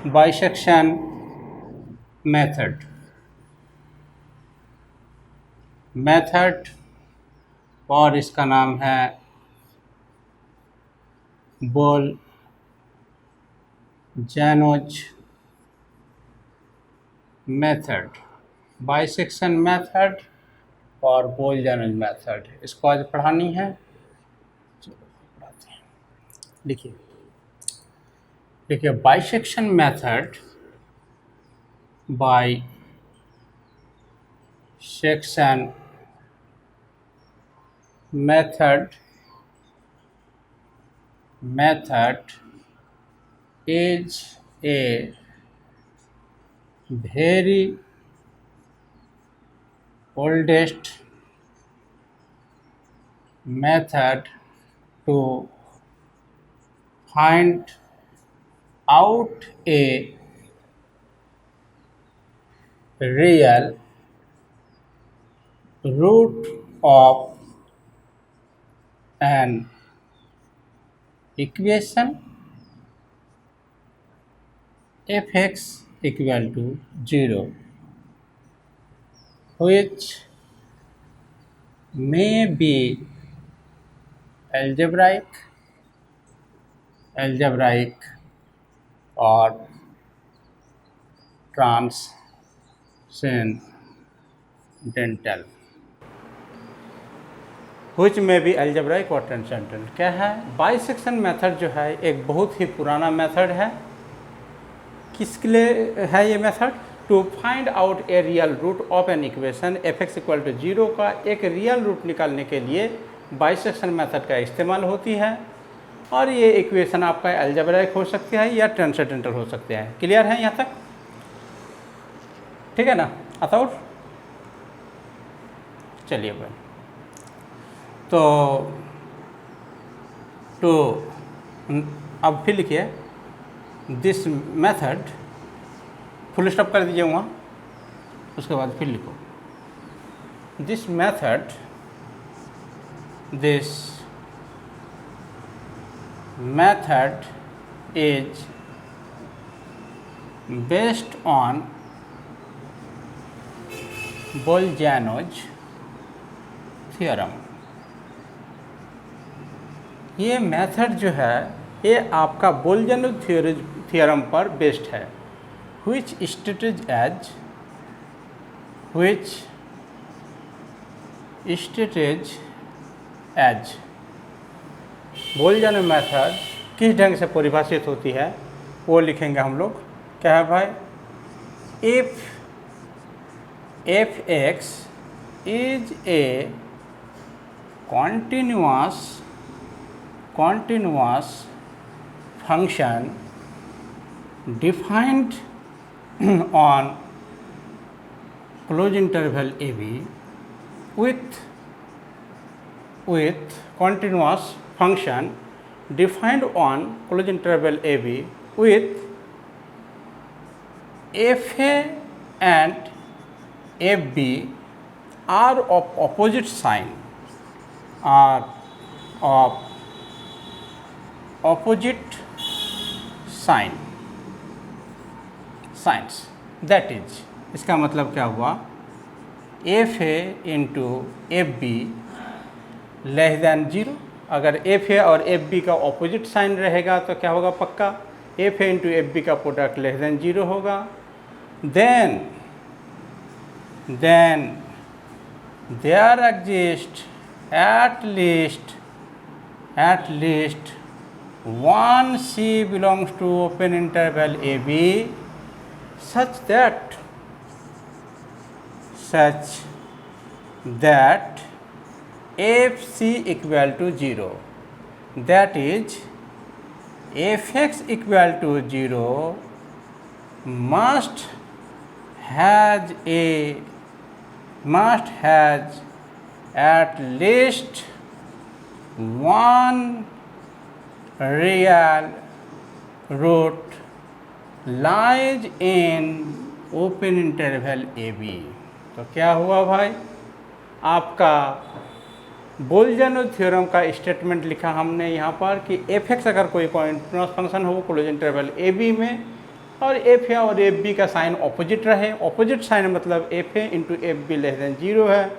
Bisection method और इसका नाम है बोल-जैनोज मेथड। बाइसेक्शन मेथड और बोल-जैनोज मेथड, इसको आज पढ़ानी है। चलो पढ़ाते हैं। देखिए bisection method, bisection method is a very oldest method to find out a real root of an equation f(x) equal to 0, which may be algebraic or transcendental। which may be algebraic और transcendental क्या है? Bisection method जो है एक बहुत ही पुराना method है। किसके लिए है ये method? To find out a real root of an equation f(x) equal to 0 का एक रियल रूट निकालने के लिए बाइसेक्शन मेथड का इस्तेमाल होती है। और ये इक्वेशन आपका अलजेब्राइक हो सकती है या ट्रांसेंडेंटल हो सकते हैं। क्लियर है यहाँ तक? ठीक है ना? अताउट चलिए भाई, तो अब फिर लिखिए दिस मेथड, फुल स्टॉप कर दीजिए वहाँ, उसके बाद फिर लिखो this method is based on Bolzano's theorem. ये मेथड जो है ये आपका बोल-जैनोज थ्योरम पर बेस्ड है। which stated as Bolzano's method किस ढंग से परिभाषित होती है वो लिखेंगे हम लोग। क्या है भाई? if f(x) is a continuous function defined on closed interval ab with continuous function defined on closed interval ab with fa and fb are of opposite sign, signs। that is, इसका मतलब क्या हुआ? fa into F B less than 0। अगर fa और fb का opposite sign रहेगा तो क्या होगा? पक्का fa इंटू एफ बी का प्रोडक्ट लेस दैन 0 होगा। Then there exists at least one C belongs to open interval AB such that fc equal to 0, that is f(x) equal to 0 must has at least one real root lies in open interval AB। तो क्या हुआ भाई? आपका Bolzano's theorem का statement लिखा हमने यहाँ पर कि f(x) अगर कोई कॉन्टिन्यूअस फंक्शन हो क्लोज इंटरवल AB में और एफ ए और एफ बी का साइन ऑपोजिट रहे, ऑपोजिट साइन मतलब F A into F B less than 0 है,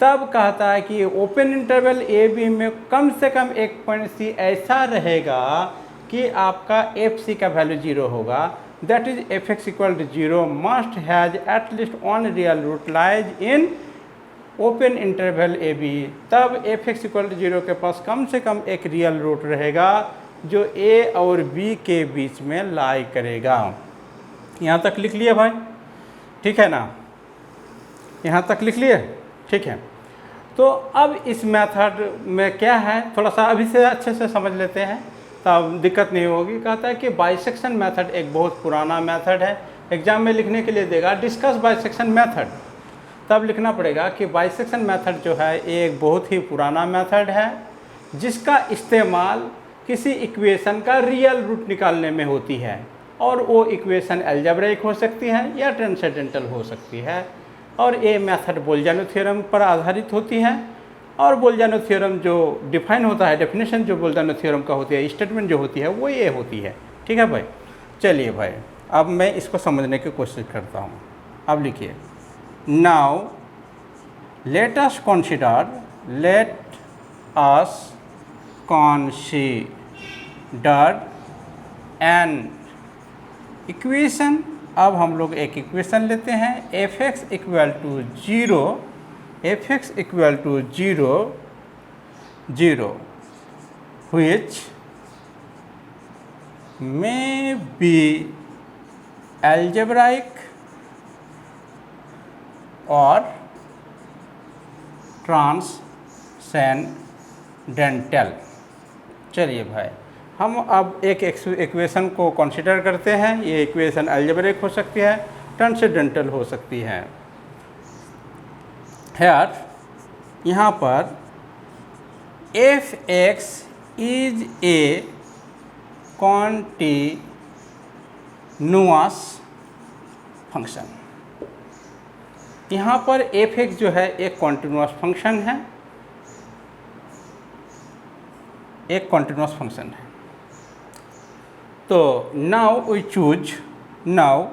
तब कहता है कि ओपन इंटरवल ए बी में कम से कम एक पॉइंट सी ऐसा रहेगा कि आपका एफ सी का वैल्यू 0 होगा, that is F x equal to 0 must has at least one real root lies in open interval A B. तब एफ एक्स इक्वल टू 0 के पास कम से कम एक रियल रूट रहेगा जो ए और बी के बीच में लाई करेगा। यहाँ तक लिख लिए भाई, ठीक है ना, यहाँ तक लिख लिए, ठीक है। तो अब इस मेथड में क्या है, थोड़ा सा अभी से अच्छे से समझ लेते हैं तब दिक्कत नहीं होगी। कहता है कि बाइसेक्शन मेथड एक बहुत पुराना मेथड है, एग्जाम में लिखने के लिए देगा डिस्कस बाइसेक्शन मेथड, तब लिखना पड़ेगा कि बाइसेक्शन मेथड जो है एक बहुत ही पुराना मेथड है जिसका इस्तेमाल किसी इक्वेशन का रियल रूट निकालने में होती है, और वो इक्वेशन अलजेब्रिक हो सकती है या ट्रांसेंडेंटल हो सकती है, और ये मेथड बोल्जानो थ्योरम पर आधारित होती है। और बोल्जानो थ्योरम जो डिफाइन होता है, डेफिनेशन जो बोल्जानो थ्योरम का होती है, स्टेटमेंट जो होती है वो ये होती है, ठीक है भाई। चलिए भाई अब मैं इसको समझने की कोशिश करता हूँ। अब लिखिए, now let us consider an equation. अब हम लोग एक इक्वेशन लेते हैं, F x equal to 0, F x equal to 0 which may be algebraic or transcendental. चलिए भाई हम अब एक इक्वेशन को कंसीडर करते हैं। ये इक्वेशन अलजेब्रिक हो सकती है, ट्रांसेंडेंटल हो सकती है। हेयर यहाँ पर F x is a continuous function. यहाँ पर एफ एक्स जो है एक कॉन्टिन्यूअस फंक्शन है, एक कॉन्टिन्यूअस फंक्शन है। तो now we choose, now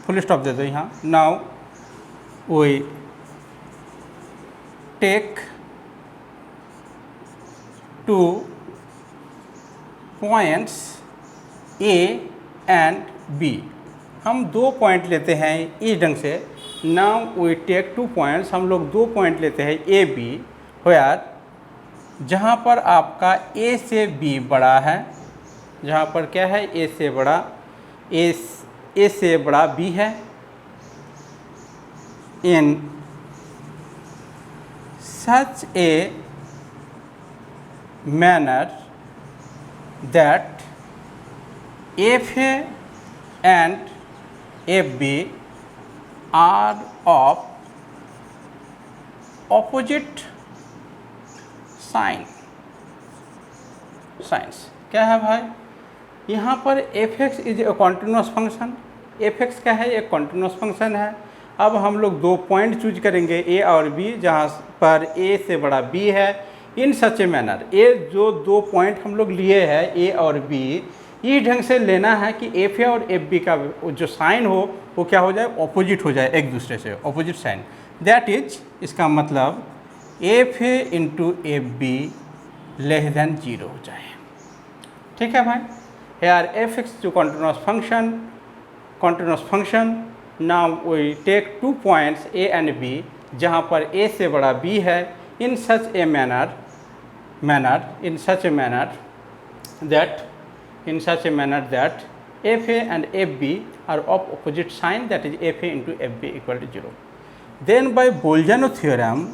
full stop दे दो यहाँ, now we take 2 points A and B. हम 2 पॉइंट लेते हैं इस ढंग से, नाउ वी टेक 2 पॉइंट्स, हम लोग 2 पॉइंट लेते हैं ए बी, व्हेयर जहाँ पर आपका ए से बी बड़ा है, जहाँ पर क्या है ए से बड़ा, ए से बड़ा बी है, इन such a manner that FA and FB are of opposite science. क्या है भाई, यहाँ पर F x is a continuous function, F x क्या है एक कॉन्टिन्यूअस फंक्शन है। अब हम लोग 2 पॉइंट चूज करेंगे ए और बी, जहाँ पर ए से बड़ा बी है, इन सच ए मैनर, ए जो 2 पॉइंट हम लोग लिए हैं ए और बी, इस ढंग से लेना है कि एफ ए और एफ बी का जो साइन हो वो क्या हो जाए, ऑपोजिट हो जाए, एक दूसरे से ऑपोजिट साइन। दैट इज, इसका मतलब F A into F B less than 0 हो जाए, ठीक है भाई। हेयर एफ एक्स जो continuous function, now we take 2 points A and B, जहाँ पर ए से बड़ा बी है, in such a manner that F A and F B are of opposite sign, that is F A into F B equal to 0। Then by Bolzano theorem,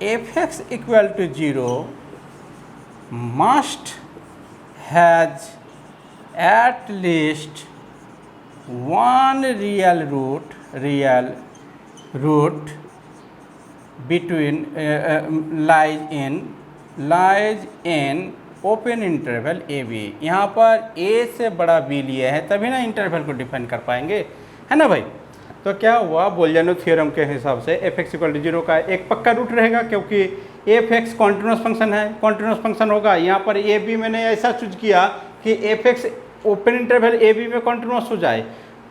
F x equal to 0 must has at least one real root between lies in open interval A B. यहाँ पर A से बड़ा B लिए हैं तभी ना interval को define कर पाएंगे, है ना भाई। तो क्या हुआ, बोल्जानो थ्योरम के हिसाब से एफ एक्स इक्वल टू 0 का एक पक्का रूट रहेगा, क्योंकि एफ एक्स कॉन्टिन्यूस फंक्शन है, कॉन्टिन्यूस फंक्शन होगा। यहाँ पर ए बी मैंने ऐसा चूज किया कि F X open interval A B में कॉन्टिन्यूस हो जाए,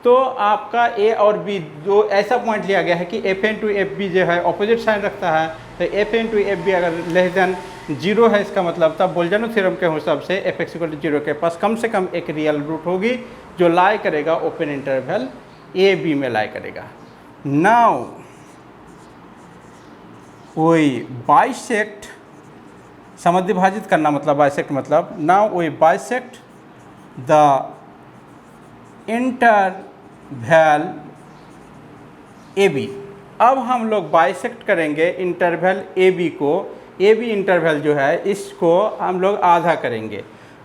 तो आपका ए और बी जो ऐसा पॉइंट लिया गया है कि F N to F B जो है ऑपोजिट साइन रखता है, तो F N to F B अगर लेस देन 0 है, इसका मतलब तब बोल्जानो थ्योरम के हिसाब से एफ एक्स इक्वल टू 0 के पास कम से कम एक रियल रूट होगी जो लाई करेगा ओपन इंटरवल ए बी में लाई करेगा। नाउ वही बाइसेक्ट, समद्विभाजित करना मतलब बाइसेक्ट मतलब, नाउ वही bisect the interval A B. अब हम लोग बाइसेक्ट करेंगे इंटरवल ए बी को, ए बी इंटरवल जो है इसको हम लोग आधा करेंगे।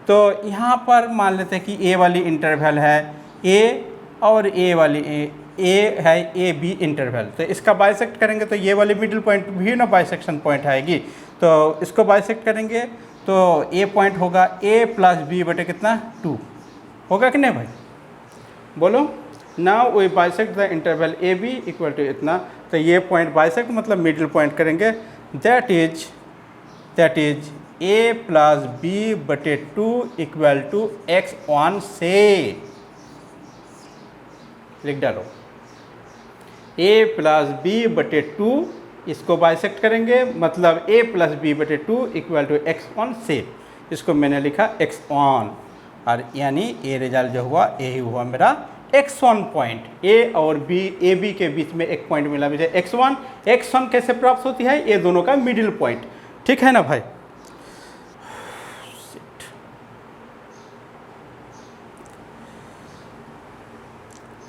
तो यहाँ पर मान लेते हैं कि ए वाली इंटरवल है ए और ए वाली ए है ए बी इंटरवल, तो इसका बाइसेक्ट करेंगे तो ये वाली मिडिल पॉइंट भी ना बाइसेक्शन पॉइंट आएगी, तो इसको बाइसेक्ट करेंगे तो ए पॉइंट होगा ए प्लस बी बटे कितना 2 होगा कि नहीं भाई, बोलो। Now we bisect the interval A B equal to इतना, तो ये पॉइंट बाइसेक्ट मतलब मिडिल पॉइंट करेंगे, that is A plus B बटे 2 इक्वल टू x1 से लिख डालो, a प्लस बी बटे 2 इसको बाइसेक्ट करेंगे मतलब a प्लस बी बटे 2 इक्वल टू x1 से, इसको मैंने लिखा x1, और यानी ए रिजल्ट जो हुआ यही हुआ मेरा x1 पॉइंट, a और b ए बी के बीच में एक पॉइंट मिला मुझे x1 कैसे प्राप्त होती है, ये दोनों का मिडिल पॉइंट, ठीक है ना भाई।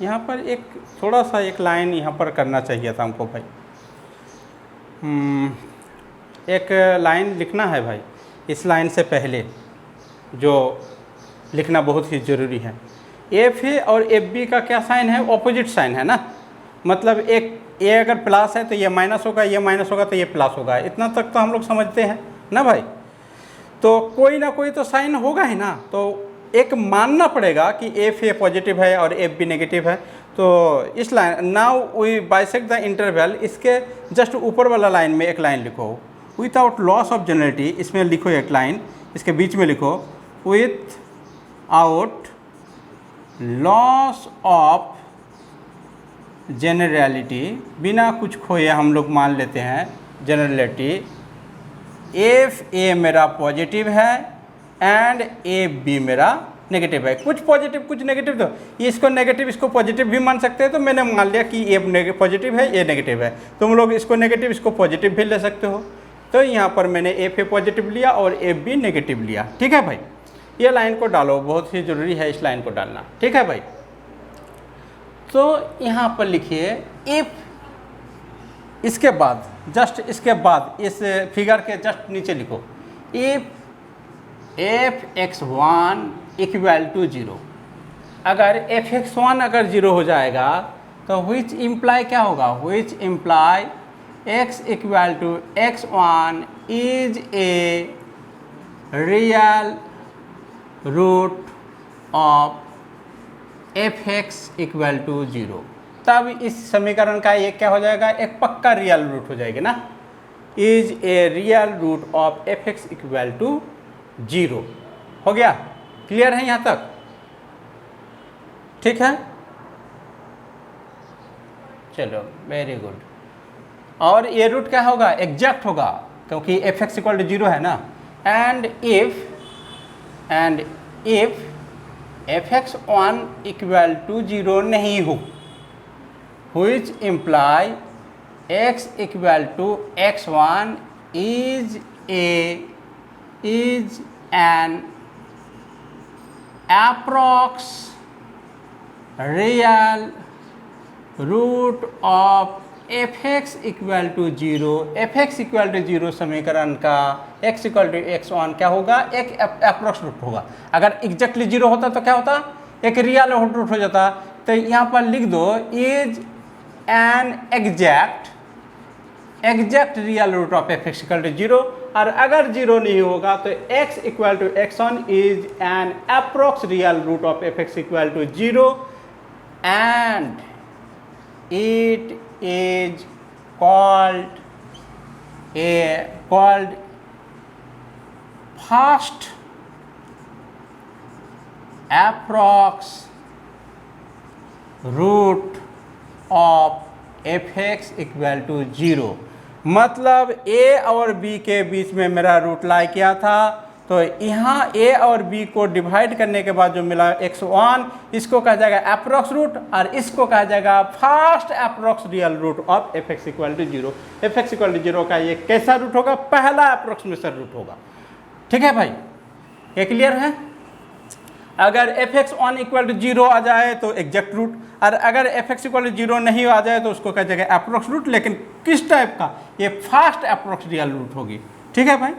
यहाँ पर एक थोड़ा सा एक लाइन यहाँ पर करना चाहिए था हमको भाई, एक लाइन लिखना है भाई, इस लाइन से पहले जो लिखना बहुत ही ज़रूरी है। एफ ए और एफ बी का क्या साइन है, ऑपोजिट साइन है ना, मतलब एक ए अगर प्लस है तो ये माइनस होगा, ये माइनस होगा तो ये प्लस होगा, इतना तक तो हम लोग समझते हैं ना भाई। तो कोई ना कोई तो साइन होगा ही ना, तो एक मानना पड़ेगा कि एफ ए पॉजिटिव है और एफ बी नेगेटिव है। तो इस line now we bisect the interval, इसके जस्ट ऊपर वाला लाइन में एक लाइन लिखो, विदाउट लॉस ऑफ जनरलिटी, इसमें लिखो एक लाइन, इसके बीच में लिखो विथ आउट लॉस ऑफ जेनरलिटी, बिना कुछ खोए हम लोग मान लेते हैं जनरलिटी, एफ ए मेरा पॉजिटिव है एंड ए बी मेरा नेगेटिव है, कुछ पॉजिटिव कुछ नेगेटिव, तो इसको नेगेटिव इसको पॉजिटिव भी मान सकते हैं, तो मैंने मान लिया कि ए पॉजिटिव है ए नेगेटिव है, तुम लोग इसको नेगेटिव इसको पॉजिटिव भी ले सकते हो। तो यहाँ पर मैंने एफ ए पॉजिटिव लिया और एफ बी नेगेटिव लिया, ठीक है भाई। ये लाइन को डालो, बहुत ही ज़रूरी है इस लाइन को डालना, ठीक है भाई। तो यहाँ पर लिखिए इफ, इसके बाद जस्ट इसके बाद इस फिगर के जस्ट नीचे लिखो if F X one equal to 0, अगर एफ एक्स वन अगर 0 हो जाएगा तो विच इम्प्लाई क्या होगा, which imply x equal to x1 is a real root of F x equal to 0, तब इस समीकरण का ये क्या हो जाएगा, एक पक्का रियल रूट हो जाएगी ना, is a real root of F x equal to 0 हो गया। क्लियर है यहाँ तक, ठीक है, चलो वेरी गुड। और ये रूट क्या होगा, एग्जैक्ट होगा, क्योंकि एफ एक्स इक्वल टू 0 है ना, and if F X one equal to 0 नहीं हो, which imply x equal to x1 is an approx real root of fx equal to 0, fx equal to 0 समीकरण का x equal to x1 क्या होगा, एक approx root होगा। अगर exactly 0 होता तो क्या होता, एक रियल रूट हो जाता। तो यहाँ पर लिख दो is an exact real root of F x equal to 0, और अगर 0 नहीं होगा तो x equal to x1 is an approx real root of F x equal to 0 and it is called first approx root of fx equal to 0। मतलब a और b के बीच में मेरा रूट लाई किया था, तो यहाँ a और b को डिवाइड करने के बाद जो मिला x1, इसको कहा जाएगा अप्रोक्स रूट और इसको कहा जाएगा first approx real root of fx equal to 0। fx equal to 0 का ये कैसा रूट होगा? पहला अप्रोक्सीमेशन रूट होगा। ठीक है भाई, ये क्लियर है? अगर fx1 इक्वल टू 0 आ जाए तो एग्जैक्ट रूट, और अगर fx इक्वल टू 0 नहीं आ जाए तो उसको कहा जाएगा अप्रोक्स रूट, लेकिन किस टाइप का? ये फास्ट अप्रोक्स रियल रूट होगी। ठीक है भाई,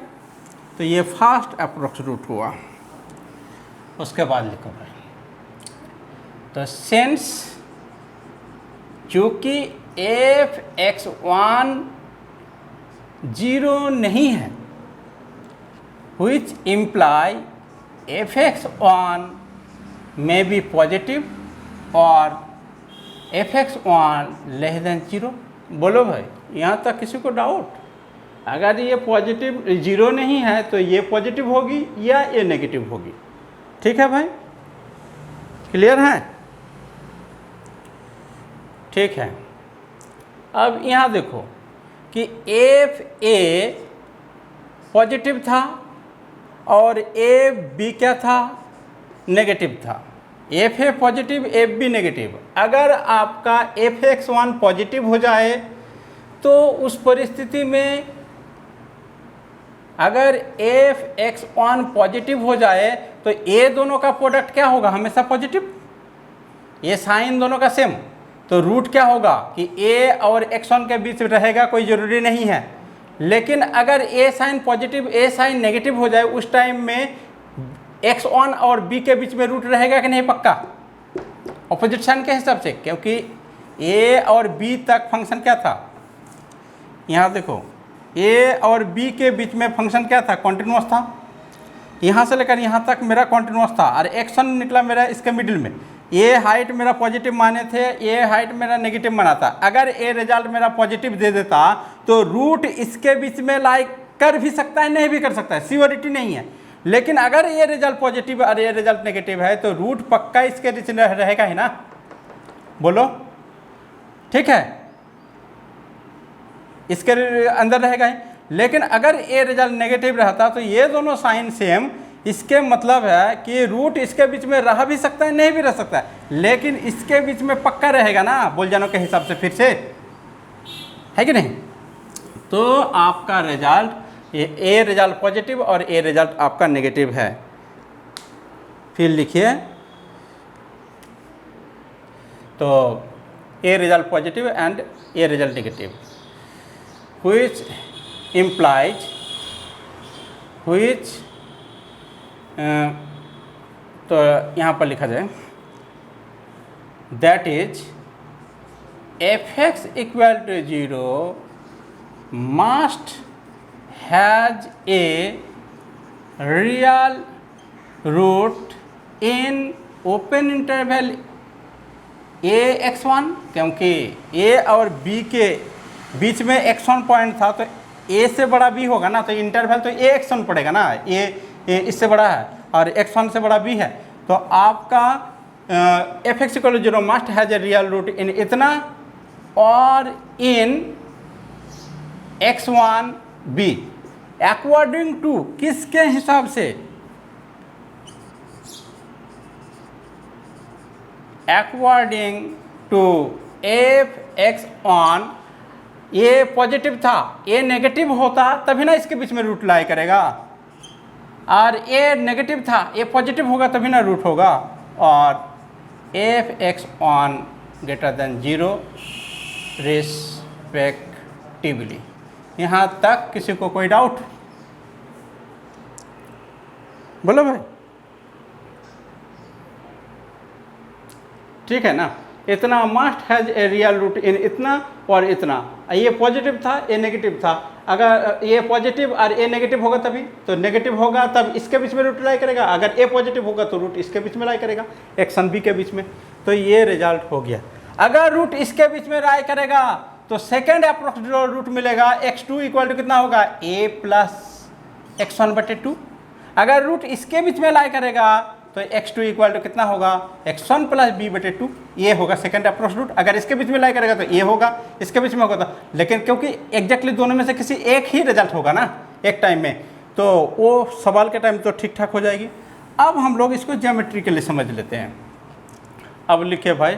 तो ये फास्ट अप्रोक्स रूट हुआ। उसके बाद लिखो भाई, तो सिंस चूंकि fx1 0 नहीं है, which imply fx1 may be positive और fx1 लेस देन 0। बोलो भाई, यहाँ तक किसी को डाउट? अगर ये पॉजिटिव 0 नहीं है तो ये पॉजिटिव होगी या ये नेगेटिव होगी। ठीक है भाई, क्लियर है? ठीक है, अब यहाँ देखो कि एफ ए पॉजिटिव था और ए बी क्या था? नेगेटिव था। F a positive, f b negative. अगर आपका एफ एक्स वन पॉजिटिव हो जाए तो उस परिस्थिति में अगर एफ एक्स वन पॉजिटिव हो जाए तो ए दोनों का प्रोडक्ट क्या होगा? हमेशा पॉजिटिव। ये साइन दोनों का सेम, तो रूट क्या होगा कि ए और एक्स वन के बीच रहेगा, कोई ज़रूरी नहीं है। लेकिन अगर ए साइन पॉजिटिव, ए साइन नेगेटिव हो जाए, उस टाइम में एक्स वन और बी के बीच में रूट रहेगा कि नहीं? पक्का ऑपोजिट साइन के हिसाब से, क्योंकि ए और बी तक फंक्शन क्या था? यहाँ देखो, ए और बी के बीच में फंक्शन क्या था? कॉन्टिन्यूअस था। यहाँ से लेकर यहाँ तक मेरा कॉन्टिन्यूअस था और एक्शन निकला मेरा इसके मिडिल में। ये हाइट मेरा पॉजिटिव माने थे, ये हाइट मेरा नेगेटिव माना था। अगर ए रिजल्ट मेरा पॉजिटिव दे देता तो रूट इसके बीच में लाइक कर भी सकता है, नहीं भी कर सकता है, सियोरिटी नहीं है। लेकिन अगर ये रिजल्ट पॉजिटिव और ये रिजल्ट नेगेटिव है तो रूट पक्का इसके बीच में रहेगा ही ना। बोलो, ठीक है, इसके अंदर रहेगा ही। लेकिन अगर ये रिजल्ट नेगेटिव रहता तो ये दोनों साइन सेम, इसके मतलब है कि रूट इसके बीच में रह भी सकता है, नहीं भी रह सकता है, लेकिन इसके बीच में पक्का रहेगा ना, बोलजानों के हिसाब से। फिर से है कि नहीं? तो आपका रिजल्ट ए रिजल्ट पॉजिटिव और ए रिजल्ट आपका नेगेटिव है। फिर लिखिए, तो a result positive and a result negative, which implies तो यहाँ पर लिखा जाए that is F x equal to 0 must has a real root in open interval a x one, क्योंकि ए और बी के बीच में x1 पॉइंट था तो a से बड़ा b होगा ना, तो इंटरवल तो a x1 पड़ेगा ना, a इससे बड़ा है और x1 से बड़ा b है। तो आपका F x equal to 0 must has a real root in इतना और इन x1 b अकॉर्डिंग टू किसके हिसाब से? According to f x on, ये पॉजिटिव था, ये नेगेटिव होता तभी ना इसके बीच में रूट लाई करेगा, और ये नेगेटिव था, ये पॉजिटिव होगा तभी ना रूट होगा। और F x on greater than 0 respectively. यहाँ तक किसी को कोई डाउट? बोलो भाई, ठीक है ना? इतना must has a real root in इतना और इतना। ये पॉजिटिव था, ये नेगेटिव था। अगर ये पॉजिटिव और ए नेगेटिव होगा तभी, तो नेगेटिव होगा तब इसके बीच में रूट लाई करेगा, अगर ए पॉजिटिव होगा तो रूट इसके बीच में लाई करेगा, एक्स एंड बी के बीच में। तो ये रिजल्ट हो गया। अगर रूट इसके बीच में राय करेगा तो सेकेंड अप्रोक्स रूट मिलेगा x2 इक्वल टू कितना होगा a प्लस x1/2। अगर रूट इसके बीच में लाई करेगा तो x2 इक्वल टू कितना होगा x1 प्लस b/2, ये होगा सेकेंड अप्रोच रूट। अगर इसके बीच में लाई करेगा तो ये होगा, इसके बीच में होगा तो, लेकिन क्योंकि एग्जैक्टली दोनों में से किसी एक ही रिजल्ट होगा ना एक टाइम में, तो वो सवाल के टाइम तो ठीक ठाक हो जाएगी। अब हम लोग इसको ज्योमेट्रिकली समझ लेते हैं। अब लिखिए भाई,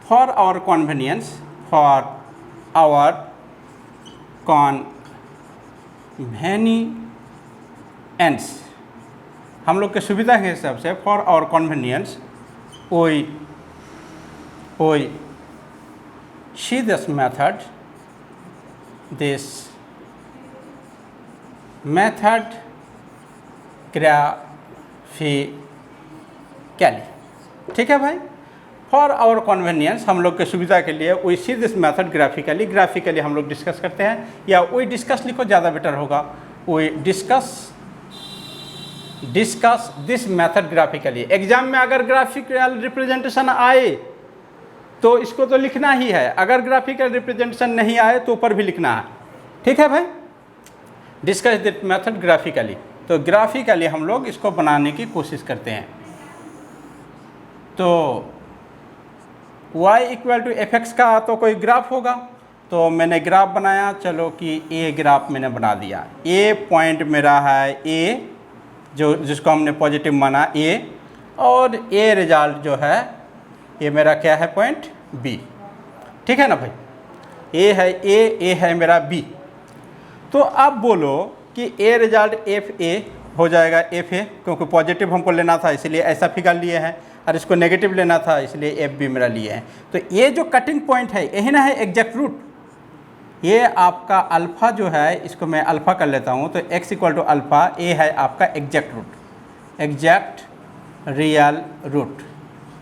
for our convenience, for our convenience, हम लोग के सुविधा के हिसाब से, for our convenience we see this method graphically। ठीक है भाई, फॉर आवर कॉन्वेनियंस, हम लोग के सुविधा के लिए we see this method graphically हम लोग डिस्कस करते हैं, या वी डिस्कस लिखो ज़्यादा बेटर होगा, we discuss this method graphically. Exam में अगर ग्राफिकल रिप्रेजेंटेशन आए तो इसको तो लिखना ही है, अगर ग्राफिकल रिप्रेजेंटेशन नहीं आए तो ऊपर भी लिखना है। ठीक है भाई, डिस्कस दिस मेथड ग्राफिकली, तो ग्राफिकली हम लोग इसको बनाने की कोशिश करते हैं। तो y इक्वल टू fx का तो कोई ग्राफ होगा, तो मैंने ग्राफ बनाया, चलो कि a ग्राफ मैंने बना दिया। a पॉइंट मेरा है a, जो जिसको हमने पॉजिटिव माना a, और a रिजल्ट जो है ये मेरा क्या है पॉइंट b। ठीक है ना भाई, a है a है मेरा b। तो अब बोलो कि a रिजल्ट fa हो जाएगा fa, क्योंकि पॉजिटिव हमको लेना था इसलिए ऐसा फिगर लिए हैं, और इसको नेगेटिव लेना था इसलिए fb मेरा लिए हैं। तो ये जो कटिंग पॉइंट है यही ना है एग्जैक्ट रूट, ये आपका अल्फ़ा जो है, इसको मैं अल्फ़ा कर लेता हूँ, तो x equal to alpha, a है आपका exact root, exact real root.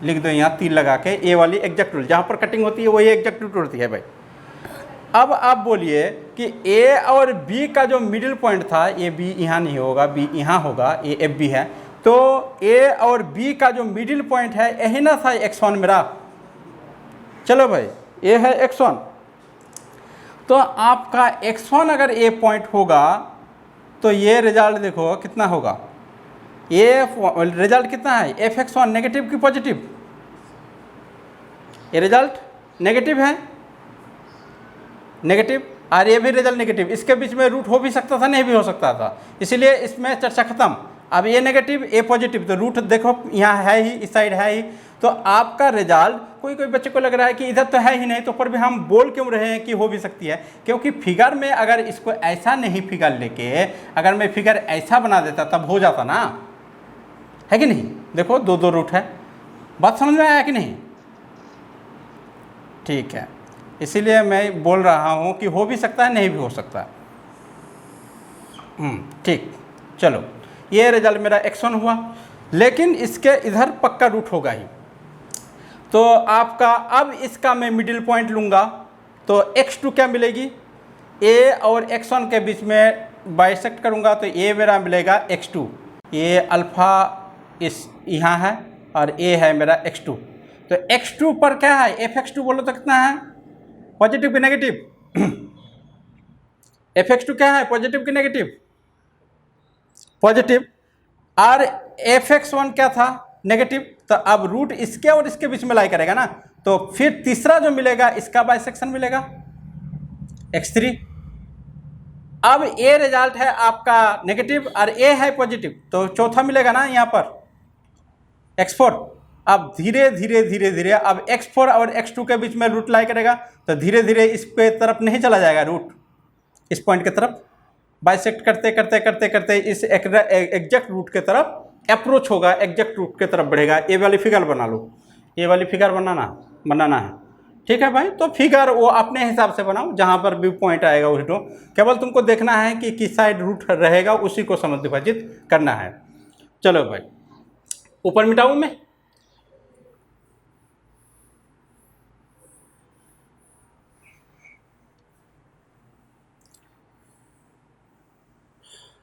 लिख दो यहाँ तीर लगा के, ए वाली एग्जैक्ट रूट, जहाँ पर कटिंग होती है वही एग्जैक्ट रूट होती है भाई। अब आप बोलिए कि ए और बी का जो मिडिल पॉइंट था, ए बी यहाँ नहीं होगा, बी यहाँ होगा, ए एफ बी है, तो ए और बी का जो मिडिल पॉइंट है यही ना था x1 मेरा। चलो भाई, ए है x1, तो आपका x1 अगर ए पॉइंट होगा तो ये रिजल्ट देखो कितना होगा, ये रिजल्ट कितना है fx1, नेगेटिव की पॉजिटिव, ये रिजल्ट नेगेटिव है, नेगेटिव, और ये भी रिजल्ट नेगेटिव। इसके बीच में रूट हो भी सकता था, नहीं भी हो सकता था, इसलिए इसमें चर्चा खत्म। अब ये नेगेटिव ए पॉजिटिव, तो रूट देखो यहाँ है ही, इस साइड है ही, तो आपका रिजल्ट, कोई बच्चे को लग रहा है कि इधर तो है ही नहीं, तो पर भी हम बोल क्यों रहे हैं कि हो भी सकती है, क्योंकि फिगर में अगर इसको ऐसा नहीं फिगर लेके अगर मैं फिगर ऐसा बना देता तब हो जाता ना, है कि नहीं। देखो दो दो रूट है, बात समझ में आया कि नहीं। ठीक है, इसीलिए मैं बोल रहा हूँ कि हो भी सकता है, नहीं भी हो सकता। ठीक, चलो ये रिजल्ट मेरा x1 हुआ, लेकिन इसके इधर पक्का रूट होगा ही, तो आपका अब इसका मैं मिडिल पॉइंट लूँगा, तो x2 क्या मिलेगी, a और x1 के बीच में बाइसेक्ट करूँगा तो a मेरा मिलेगा x2, ये अल्फ़ा इस यहाँ है और a है मेरा x2, तो x2 पर क्या है fx2 बोलो तो कितना है, पॉजिटिव कि नेगेटिव, fx2 क्या है पॉजिटिव कि नेगेटिव, पॉजिटिव, और fx1 क्या था नेगेटिव। तो अब रूट इसके और इसके बीच में लाई करेगा ना, तो फिर तीसरा जो मिलेगा इसका बाइसेक्शन मिलेगा x3। अब ए रिजल्ट है आपका नेगेटिव और ए है पॉजिटिव, तो चौथा मिलेगा ना यहाँ पर x4। अब धीरे धीरे धीरे धीरे अब x4 और x2 के बीच में रूट लाई करेगा, तो धीरे धीरे इस पे तरफ नहीं चला जाएगा रूट, इस पॉइंट की तरफ बाइसेक्ट करते करते करते करते इस एग्जैक्ट रूट के तरफ अप्रोच होगा, एग्जैक्ट रूट के तरफ बढ़ेगा। ये वाली फिगर बना लो, ये वाली फिगर बनाना है। ठीक है भाई, तो फिगर वो अपने हिसाब से बनाओ, जहाँ पर व्यू पॉइंट आएगा उसी तो केवल तुमको देखना है कि किस साइड रूट रहेगा, उसी को समझ विभाजित करना है। चलो भाई, ऊपर मिटाऊँ मैं,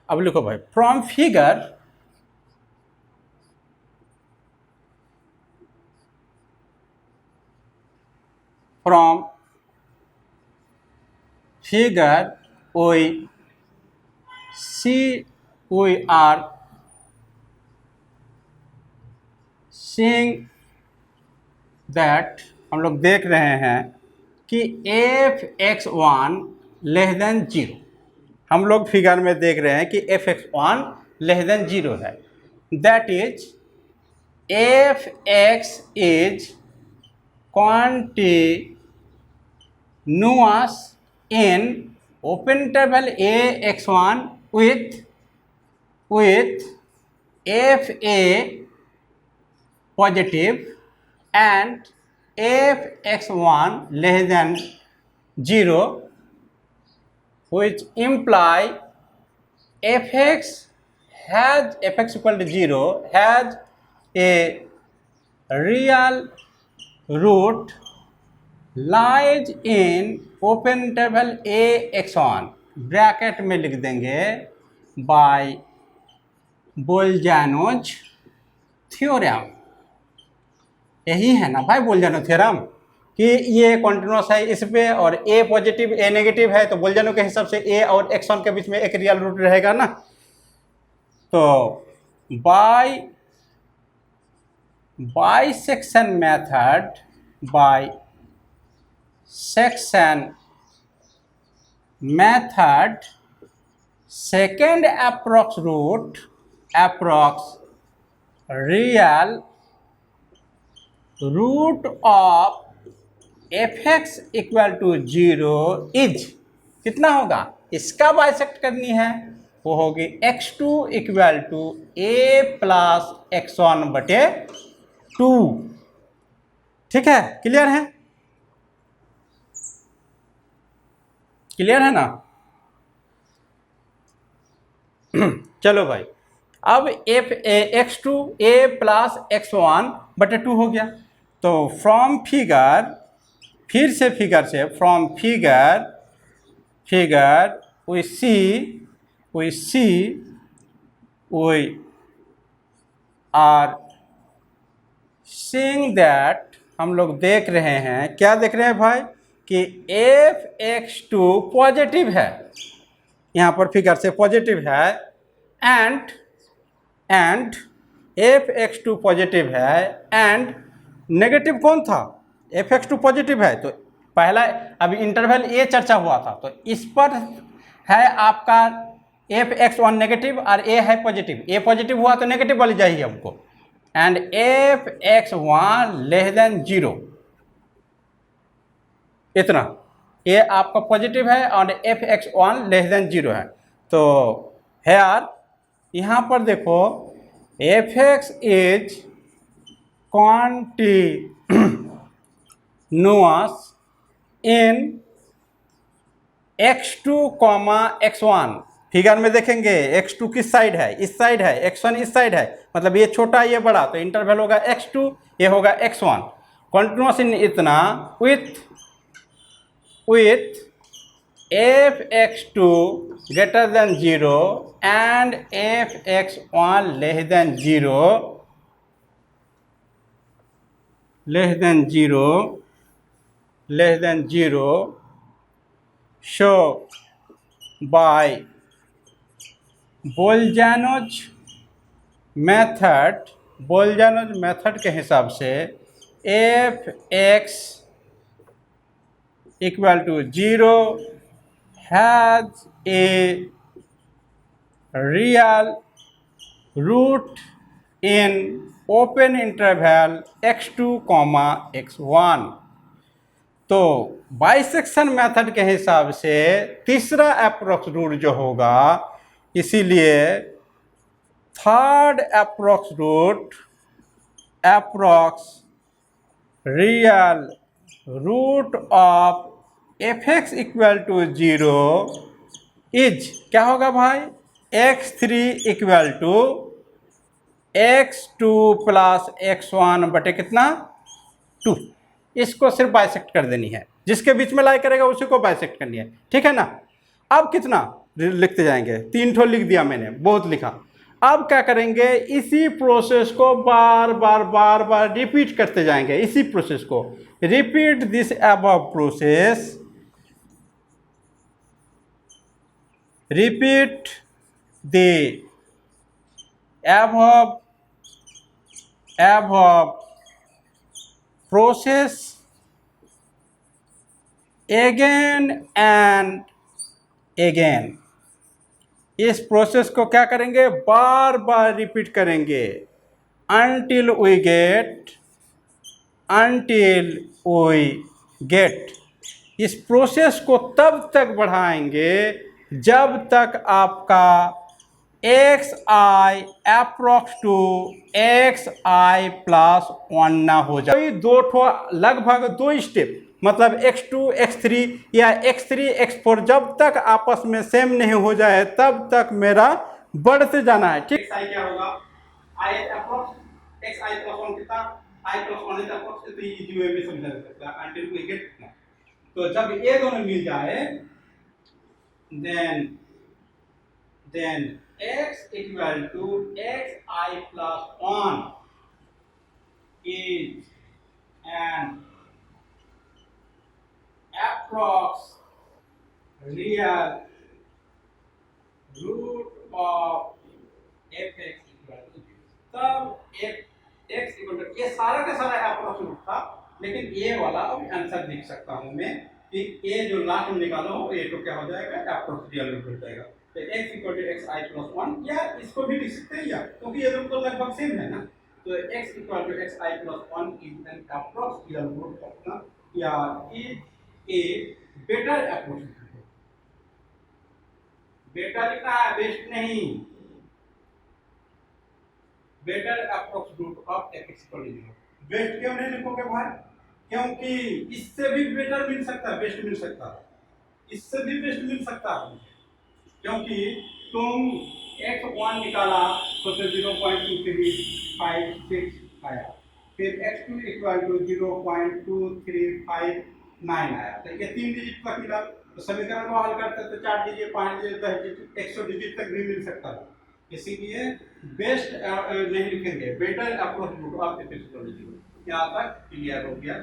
अब लिखो भाई, from figure from figure we are seeing that हम लोग देख रहे हैं कि f(x1) लेस देन 0, हम लोग फिगर में देख रहे हैं कि f(x1) लेस देन 0 है। That is f(x) is continuous in open interval a(x1) with fa positive and f(x1) less than 0, which imply fx equal to 0 has a real root lies in open interval a(x1), bracket में लिख देंगे bye बोल्जानोज theorem. यही है ना भाई बोल्जानो theorem कि ये continuous है इस पे और a पॉजिटिव a नेगेटिव है, तो बोल्जानो के हिसाब से a और x1 के बीच में एक रियल रूट रहेगा ना। तो bisection method second approx real root of fx equal to 0 is कितना होगा, इसका बाइसेक्ट करनी है, वो होगी x2 equal to a plus x1 बटे 2। ठीक है, क्लियर है, क्लियर है ना। चलो भाई, अब x2 a प्लस x1 बटे 2 हो गया। तो from figure we are seeing that, हम लोग देख रहे हैं, क्या देख रहे हैं भाई, कि f(x2) पॉजिटिव है, यहाँ पर फिगर से पॉजिटिव है, एंड f(x2) पॉजिटिव है एंड नेगेटिव कौन था, f(x2) पॉजिटिव है। तो पहला अभी इंटरवल ए चर्चा हुआ था, तो इस पर है आपका f(x1) नेगेटिव और a है पॉजिटिव, a पॉजिटिव हुआ तो नेगेटिव वाली चाहिए हमको, एंड f(x1) लेस देन 0, इतना ये आपका पॉजिटिव है और f(x1) लेस देन 0 है। तो है यार, यहाँ पर देखो fx is continuous in x2, x1। Figure में देखेंगे x2 किस साइड है, इस साइड है, x1 इस साइड है, मतलब ये छोटा ये बड़ा, तो इंटरवल होगा x2, ये होगा x1। कॉन्टिन्यूअस इन इतना with f(x2) greater than 0 and f(x1) less than 0, so by बोल्जानोज method के हिसाब से f(x) equal to 0 has a real root in open interval x2, x1। तो बाइसेक्शन मेथड के हिसाब से तीसरा अप्रॉक्स रूट जो होगा, इसीलिए third approx root real root of fx equal to 0 is क्या होगा भाई, x3 equal to x2 plus x1 बटे कितना 2। इसको सिर्फ बाइसेक्ट कर देनी है, जिसके बीच में लाई करेगा उसी को बाइसेक्ट करनी है। ठीक है ना। अब कितना लिखते जाएंगे, 3 ठो लिख दिया मैंने, बहुत लिखा। अब क्या करेंगे, इसी प्रोसेस को बार बार रिपीट करते जाएंगे, इसी प्रोसेस को repeat this above process, repeat the above process again and again। इस प्रोसेस को क्या करेंगे, बार बार रिपीट करेंगे until we get। इस प्रोसेस को तब तक बढ़ाएंगे जब तक आपका xi approx to xi plus 1 ना हो जाए। दो ठो लगभग 2 स्टेप, मतलब x2 x3 या x3 x4 जब तक आपस में सेम नहीं हो जाए तब तक मेरा बढ़ते जाना है, ठीक। xi क्या होगा, i अप्रोक्स xi प्लस 1 कितना, i प्लस 1 इज अप्रोक्स, तो इजी वे में समझा जा सकता है अंटिल वी गेट। तो जब ये दोनों मिल जाए then x equal to xi plus 1 is an approx real root of fx equal to 0। तब x equal to, ये सारा का सारा approx रूट था, लेकिन ये वाला अब आंसर लिख सकता हूं मैं कि a जो लास्ट में निकालो हो a तो क्या हो जाएगा, approx real root हो जाएगा। तो x equal to x i plus 1, या इसको भी लिख सकते हैं, या क्योंकि ये दोनों तो लगभग सेम है ना। तो x equal to x i plus 1 is an approx real root of ना, या is a better approach. Better लिखना है, बेस्ट नहीं, better approx root of x equal to 0। Best क्यों नहीं लिखोगे भाई, क्योंकि इससे भी बेटर मिल सकता है, बेस्ट मिल सकता है, इससे भी बेस्ट मिल सकता है, क्योंकि तुम x1 निकाला तो 0.2356 आया, फिर x2 इक्वल टू 0.2359 आया, तो ये 3 डिजिट तक मिला। तो समीकरण को हल करते तो 4 डिजिट 5 डिजिट 10 डिजिट 100 डिजिट तक भी मिल सकता है। इसीलिए बेस्ट नहीं लिखेंगे, better approach root of x equal to 0। यहाँ तक क्लियर हो गया।